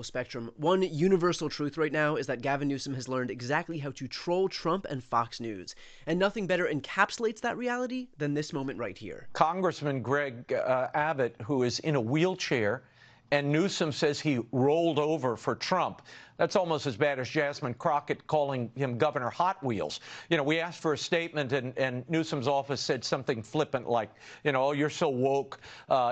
spectrum. One universal truth right now is that Gavin Newsom has learned exactly how to troll Trump and Fox News, and nothing better encapsulates that reality than this moment right here. Congressman Greg Abbott, who is in a wheelchair, and Newsom says he rolled over for Trump. That's almost as bad as Jasmine Crockett calling him Governor Hot Wheels. You know, we asked for a statement, and Newsom's office said something flippant like, you know, oh, you're so woke,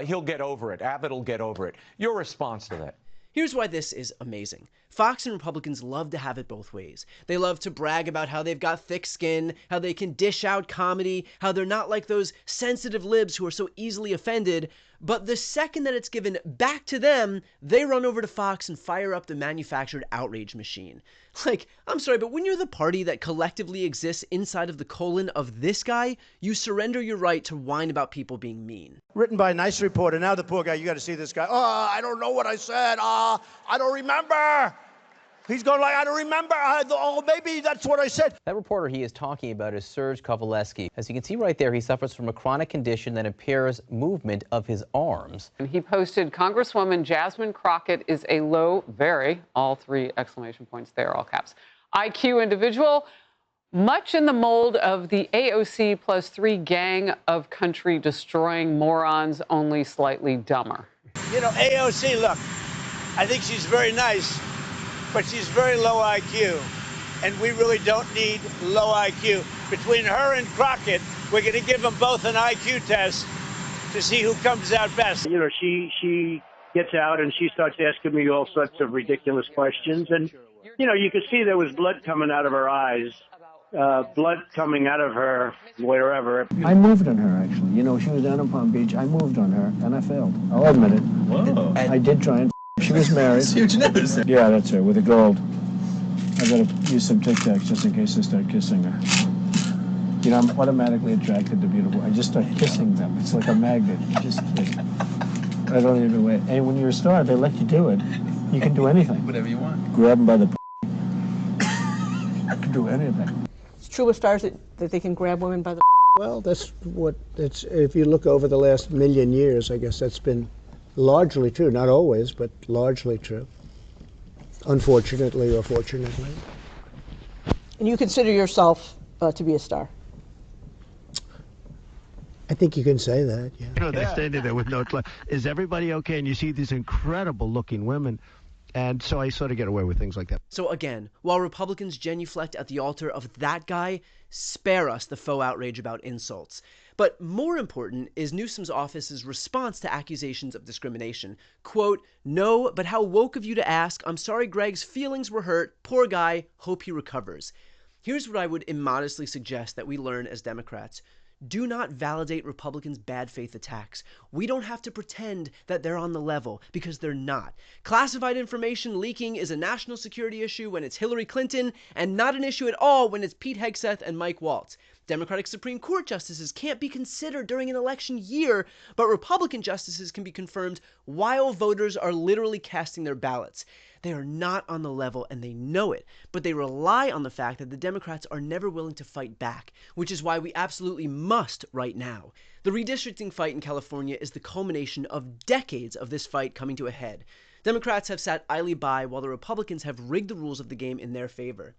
he'll get over it. Abbott will get over it. Your response to that? Here's why this is amazing. Fox and Republicans love to have it both ways. They love to brag about how they've got thick skin, how they can dish out comedy, how they're not like those sensitive libs who are so easily offended. But the second that it's given back to them, they run over to Fox and fire up the manufactured outrage machine. Like, I'm sorry, but when you're the party that collectively exists inside of the colon of this guy, you surrender your right to whine about people being mean. Written by a nice reporter. Now the poor guy, you got to see this guy. Oh, I don't know what I said. I don't remember. He's going like, I don't remember. Oh, maybe that's what I said. That reporter he is talking about is Serge Kovaleski. As you can see right there, he suffers from a chronic condition that impairs movement of his arms. And he posted, Congresswoman Jasmine Crockett is a low, very, all three exclamation points there, all caps, IQ individual, much in the mold of the AOC plus 3 gang of country-destroying morons, only slightly dumber. You know, AOC, look, I think she's very nice, but she's very low IQ, and we really don't need low IQ. Between her and Crockett, we're going to give them both an IQ test to see who comes out best. You know, she gets out and she starts asking me all sorts of ridiculous questions, and, you know, you could see there was blood coming out of her eyes, blood coming out of her wherever. I moved on her, actually. You know, she was down in Palm Beach. I moved on her, and I failed. I'll admit it. Whoa. I did try and she was married. That's huge news. Yeah, that's her, with the gold. I gotta use some Tic Tacs just in case I start kissing her. You know, I'm automatically attracted to beautiful. I just start kissing them. It's like a magnet. Just, I don't even wait. And when you're a star, they let you do it. You can do anything. Whatever you want. Grab them by the you can do anything. It's true with stars that they can grab women by the Well, that's what it's, if you look over the last million years, I guess that's been largely true. Not always, but largely true. Unfortunately or fortunately. And you consider yourself to be a star? I think you can say that, yeah. You know, they're standing there with no clue. Is everybody okay? And you see these incredible looking women. And so I sort of get away with things like that. So again, while Republicans genuflect at the altar of that guy, spare us the faux outrage about insults. But more important is Newsom's office's response to accusations of discrimination. Quote, no, but how woke of you to ask. I'm sorry Greg's feelings were hurt. Poor guy. Hope he recovers. Here's what I would immodestly suggest that we learn as Democrats. Do not validate Republicans' bad faith attacks. We don't have to pretend that they're on the level, because they're not. Classified information leaking is a national security issue when it's Hillary Clinton, and not an issue at all when it's Pete Hegseth and Mike Waltz. Democratic Supreme Court justices can't be considered during an election year, but Republican justices can be confirmed while voters are literally casting their ballots. They are not on the level, and they know it, but they rely on the fact that the Democrats are never willing to fight back, which is why we absolutely must right now. The redistricting fight in California is the culmination of decades of this fight coming to a head. Democrats have sat idly by while the Republicans have rigged the rules of the game in their favor.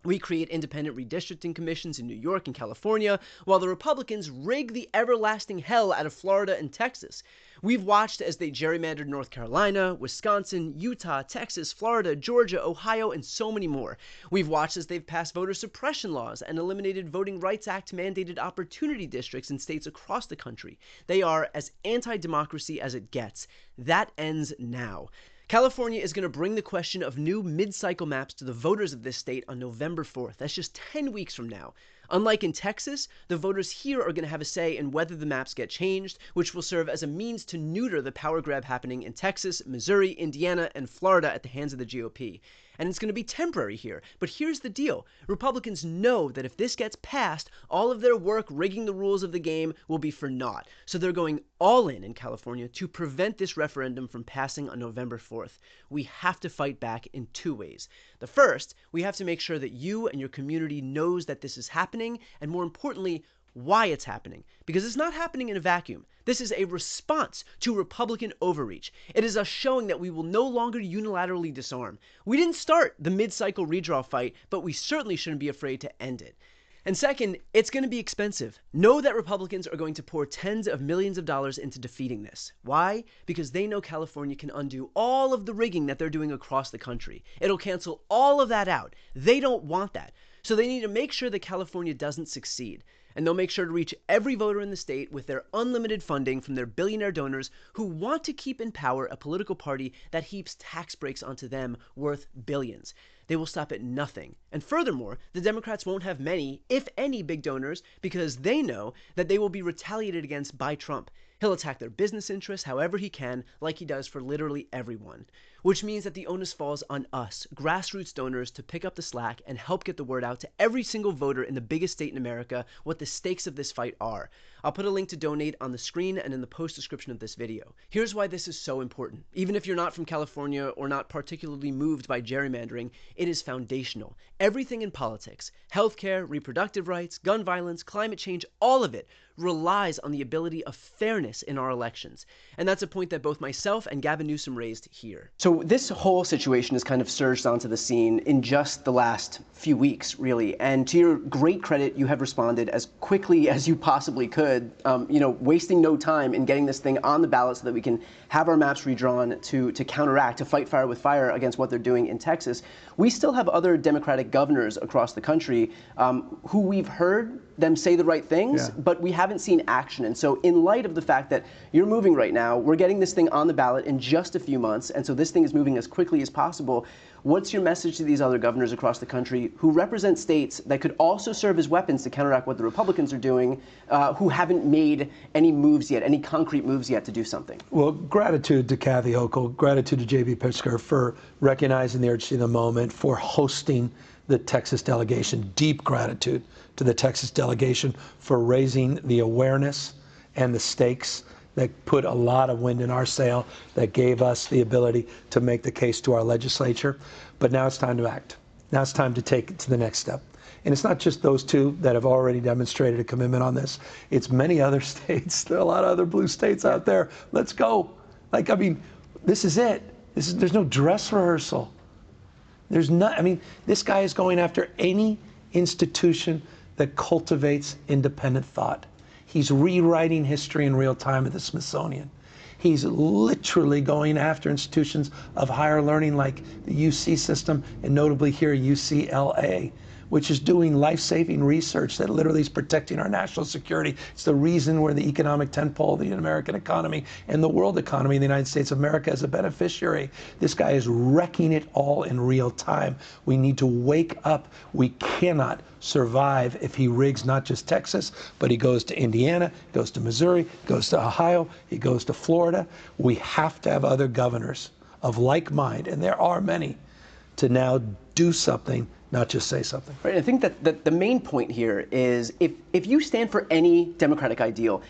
We create independent redistricting commissions in New York and California, while the Republicans rig the everlasting hell out of Florida and Texas. We've watched as they gerrymandered North Carolina, Wisconsin, Utah, Texas, Florida, Georgia, Ohio, and so many more. We've watched as they've passed voter suppression laws and eliminated Voting Rights Act mandated opportunity districts in states across the country. They are as anti-democracy as it gets. That ends now. California is going to bring the question of new mid-cycle maps to the voters of this state on November 4th. That's just 10 weeks from now. Unlike in Texas, the voters here are going to have a say in whether the maps get changed, which will serve as a means to neuter the power grab happening in Texas, Missouri, Indiana, and Florida at the hands of the GOP. And it's going to be temporary here. But here's the deal. Republicans know that if this gets passed, all of their work rigging the rules of the game will be for naught. So they're going all in California to prevent this referendum from passing on November 4th. We have to fight back in 2 ways. The first, we have to make sure that you and your community knows that this is happening, and more importantly, why it's happening, because it's not happening in a vacuum. This is a response to Republican overreach. It is us showing that we will no longer unilaterally disarm. We didn't start the mid-cycle redraw fight, but we certainly shouldn't be afraid to end it. And second, it's going to be expensive. Know that Republicans are going to pour tens of millions of dollars into defeating this. Why? Because they know California can undo all of the rigging that they're doing across the country. It'll cancel all of that out. They don't want that. So they need to make sure that California doesn't succeed. And they'll make sure to reach every voter in the state with their unlimited funding from their billionaire donors who want to keep in power a political party that heaps tax breaks onto them worth billions. They will stop at nothing. And furthermore, the Democrats won't have many, if any, big donors because they know that they will be retaliated against by Trump. He'll attack their business interests however he can, like he does for literally everyone. Which means that the onus falls on us, grassroots donors, to pick up the slack and help get the word out to every single voter in the biggest state in America what the stakes of this fight are. I'll put a link to donate on the screen and in the post description of this video. Here's why this is so important. Even if you're not from California or not particularly moved by gerrymandering, it is foundational. Everything in politics, healthcare, reproductive rights, gun violence, climate change, all of it relies on the ability of fairness in our elections. And that's a point that both myself and Gavin Newsom raised here. So this whole situation has kind of surged onto the scene in just the last few weeks, really. And to your great credit, you have responded as quickly as you possibly could, wasting no time in getting this thing on the ballot so that we can have our maps redrawn to counteract, to fight fire with fire against what they're doing in Texas. We still have other Democratic governors across the country who we've heard them say the right things, but we haven't seen action. And so in light of the fact that you're moving right now, we're getting this thing on the ballot in just a few months, and so this thing is moving as quickly as possible. What's your message to these other governors across the country who represent states that could also serve as weapons to counteract what the Republicans are doing, who haven't made any moves yet, any concrete moves yet to do something? Well, gratitude to Kathy Hochul, gratitude to J.B. Pritzker for recognizing the urgency of the moment, for hosting the Texas delegation. Deep gratitude to the Texas delegation for raising the awareness and the stakes that put a lot of wind in our sail, that gave us the ability to make the case to our legislature. But now it's time to act. Now it's time to take it to the next step. And it's not just those two that have already demonstrated a commitment on this. It's many other states. There are a lot of other blue states out there. Let's go. This is it. There's no dress rehearsal. This guy is going after any institution that cultivates independent thought. He's rewriting history in real time at the Smithsonian. He's literally going after institutions of higher learning like the UC system, and notably here UCLA, which is doing life-saving research that literally is protecting our national security. It's the reason we're the economic tentpole of the American economy and the world economy in the United States of America as a beneficiary. This guy is wrecking it all in real time. We need to wake up. We cannot survive if he rigs not just Texas, but he goes to Indiana, goes to Missouri, goes to Ohio, he goes to Florida. We have to have other governors of like mind, and there are many, to now do something, not just say something. Right. I think that the main point here is if you stand for any democratic ideal,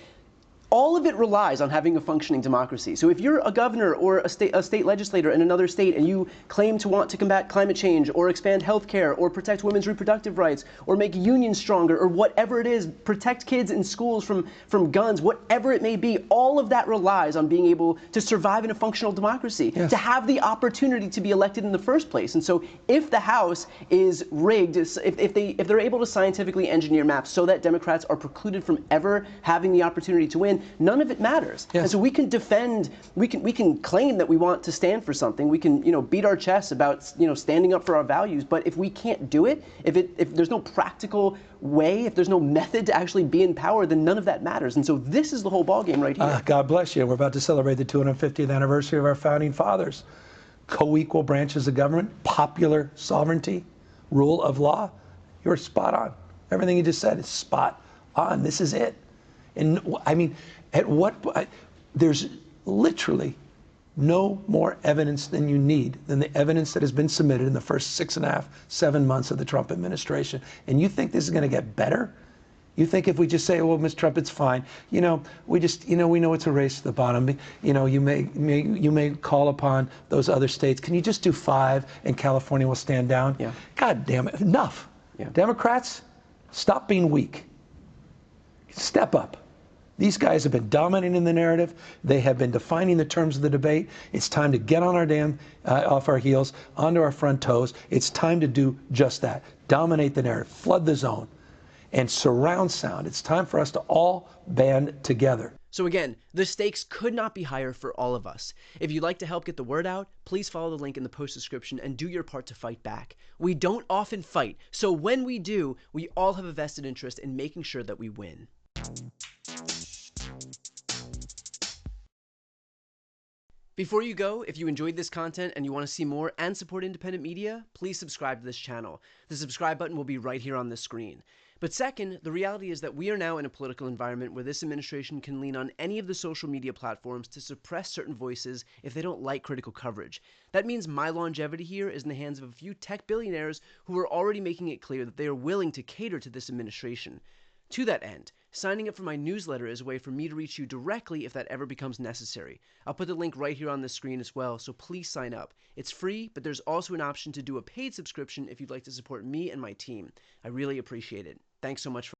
all of it relies on having a functioning democracy. So if you're a governor or a state legislator in another state and you claim to want to combat climate change or expand health care or protect women's reproductive rights or make unions stronger or whatever it is, protect kids in schools from guns, whatever it may be, all of that relies on being able to survive in a functional democracy, to have the opportunity to be elected in the first place. And so if the House is rigged, if they're able to scientifically engineer maps so that Democrats are precluded from ever having the opportunity to win, none of it matters. And so we can defend, we can claim that we want to stand for something. We can, beat our chests about, standing up for our values. But if we can't do it, if there's no practical way, if there's no method to actually be in power, then none of that matters. And so this is the whole ballgame right here. God bless you. We're about to celebrate the 250th anniversary of our founding fathers. Co-equal branches of government, popular sovereignty, rule of law. You're spot on. Everything you just said is spot on. This is it. And at what point, there's literally no more evidence than you need than the evidence that has been submitted in the first 6.5, 7 months of the Trump administration. And you think this is going to get better? You think if we just say, well, Mr. Trump, it's fine. We know it's a race to the bottom. You may call upon those other states. Can you just do 5 and California will stand down? God damn it, enough. Democrats, stop being weak. Step up. These guys have been dominating the narrative. They have been defining the terms of the debate. It's time to get on our off our heels, onto our front toes. It's time to do just that. Dominate the narrative, flood the zone, and surround sound. It's time for us to all band together. So again, the stakes could not be higher for all of us. If you'd like to help get the word out, please follow the link in the post description and do your part to fight back. We don't often fight, so when we do, we all have a vested interest in making sure that we win. Before you go, if you enjoyed this content and you want to see more and support independent media, please subscribe to this channel. The subscribe button will be right here on the screen. But second, the reality is that we are now in a political environment where this administration can lean on any of the social media platforms to suppress certain voices if they don't like critical coverage. That means my longevity here is in the hands of a few tech billionaires who are already making it clear that they are willing to cater to this administration. To that end, signing up for my newsletter is a way for me to reach you directly if that ever becomes necessary. I'll put the link right here on the screen as well, so please sign up. It's free, but there's also an option to do a paid subscription if you'd like to support me and my team. I really appreciate it. Thanks so much for